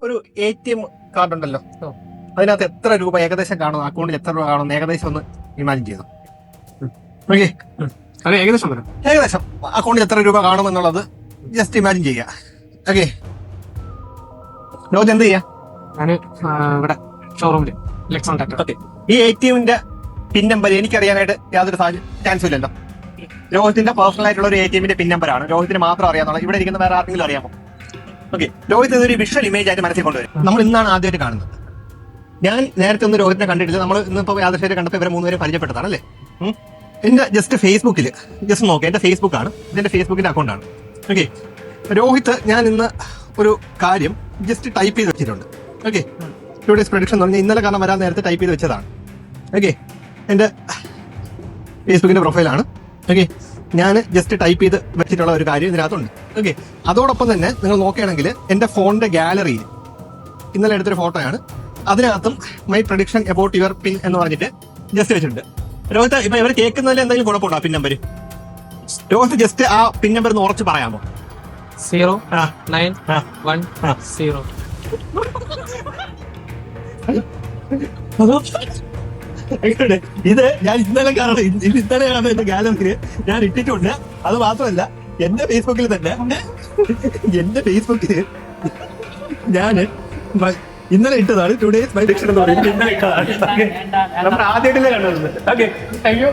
ഒരു ATM card ഉണ്ടല്ലോ, അതിനകത്ത് എത്ര രൂപ ഏകദേശം കാണും, അക്കൗണ്ടിൽ എത്ര രൂപ കാണും ഏകദേശം ഒന്ന് ഇമാജിൻ ചെയ്തു. ഓക്കെ, അതെ, ഏകദേശം ഏകദേശം അക്കൗണ്ടിൽ എത്ര രൂപ കാണും എന്നുള്ളത് ജസ്റ്റ് ഇമാജിൻ ചെയ്യുക. ഓക്കെ, രോജ് എന്ത് ചെയ്യാ? ഞാൻ ഇവിടെ ഷോറൂമില് ഓക്കെ, ഈ ATMന്റെ പിൻ നമ്പർ എനിക്കറിയാനായിട്ട് യാതൊരു ചാൻസും ഇല്ലല്ലോ. രോഹിത്തിന്റെ പേഴ്സണൽ ആയിട്ടുള്ള ഒരു ATMന്റെ പിൻ നമ്പറാണ്, രോഹിത്തിന് മാത്രം അറിയാവുന്നത്. ഇവിടെ ഇരിക്കുന്ന വേറെ ആർക്കെങ്കിലും അറിയാമോ? ഓക്കെ, രോഹിത് ഇതൊരു വിഷ്വൽ ഇമേജ് ആയിട്ട് മനസ്സിൽ കൊണ്ടുവരും. നമ്മൾ ഇന്നാണ് ആദ്യമായിട്ട് കാണുന്നത്. ഞാൻ നേരത്തെ ഒന്ന് രോഹിത്തിനെ കണ്ടിട്ടില്ല, നമ്മൾ ഇന്നിപ്പോ യാദൃശ്യമായിട്ട് കണ്ടപ്പോൾ ഇവരെ മൂന്നുപേരും പരിചയപ്പെട്ടതാണ് അല്ലേ. എന്റെ ജസ്റ്റ് ഫേസ്ബുക്കിൽ ജസ്റ്റ് നോക്കാം, എന്റെ ഫേസ്ബുക്കാണ്, ഇതെന്റെ ഫേസ്ബുക്കിന്റെ അക്കൗണ്ടാണ്. ഓക്കെ, രോഹിത് ഞാൻ ഇന്ന് ഒരു കാര്യം ജസ്റ്റ് ടൈപ്പ് ചെയ്ത് വെച്ചിട്ടുണ്ട്. ഓക്കെ, ടുഡേസ് പ്രൊഡിക്ഷൻ എന്ന് പറഞ്ഞാൽ ഇന്നലെ കാരണം വരാൻ നേരത്തെ ടൈപ്പ് ചെയ്ത് വെച്ചതാണ്. ഓക്കെ, എന്റെ ഫേസ്ബുക്കിന്റെ പ്രൊഫൈലാണ്. ഓക്കെ, ഞാൻ ജസ്റ്റ് ടൈപ്പ് ചെയ്ത് വെച്ചിട്ടുള്ള ഒരു കാര്യം ഇതിനകത്തുണ്ട്. ഓക്കെ, അതോടൊപ്പം തന്നെ നിങ്ങൾ നോക്കുകയാണെങ്കിൽ എന്റെ ഫോണിന്റെ ഗാലറിയിൽ ഇന്നലെ എടുത്തൊരു ഫോട്ടോയാണ്, അതിനകത്തും മൈ പ്രൊഡിക്ഷൻ അബൌട്ട് യുവർ പിൻ എന്ന് പറഞ്ഞിട്ട് ജസ്റ്റ് വെച്ചിട്ടുണ്ട്. രോഹിത്, ഇപ്പൊ ഇവർ കേൾക്കുന്നതിൽ എന്തെങ്കിലും കുഴപ്പമുണ്ടോ ആ പിൻ നമ്പർ? രോഹിത് ജസ്റ്റ് ആ പിൻ നമ്പർ ഒന്ന് ഉറച്ച് പറയാമോ? 0910. ഇത് ഞാൻ ഇന്നലെ കാണണം, ഇന്നലെയാണ് എന്റെ ഗാലറിയിൽ ഞാൻ ഇട്ടിട്ടുണ്ട്. അത് മാത്രമല്ല എന്റെ ഫേസ്ബുക്കിൽ തന്നെ, എന്റെ ഫേസ്ബുക്കിൽ ഞാൻ ഇന്നലെ ഇട്ടതാണ്. ടുഡേസ് മൈ പ്രൊഡിക്ഷൻ എന്ന് പറയുന്നത് ഇന്നലെ ഇട്ടതാണ്. നമ്മൾ ആദ്യമായിട്ടല്ലേ കണ്ടത്. Okay, thank you.